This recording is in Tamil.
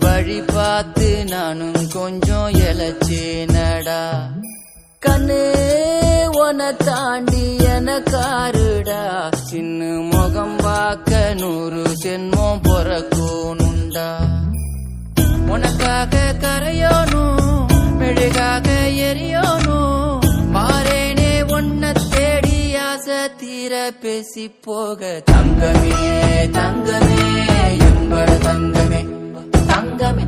வழி பார்த்து நானும் கொஞ்சம் இழைச்சேனடா. கண்ணு உன தாண்டி எனக்காருடா, சின்ன முகம் பார்க்க 100 ஜென்மம் பொறக்கணுண்டா. உனக்காக கரையோனும் மெழுகாக எரியோனும், மாறேனே உன்னை தேடி ஆசை தீர பேசி போக. தங்கமே தங்கமே என்பட தங்கமே தங்கமே.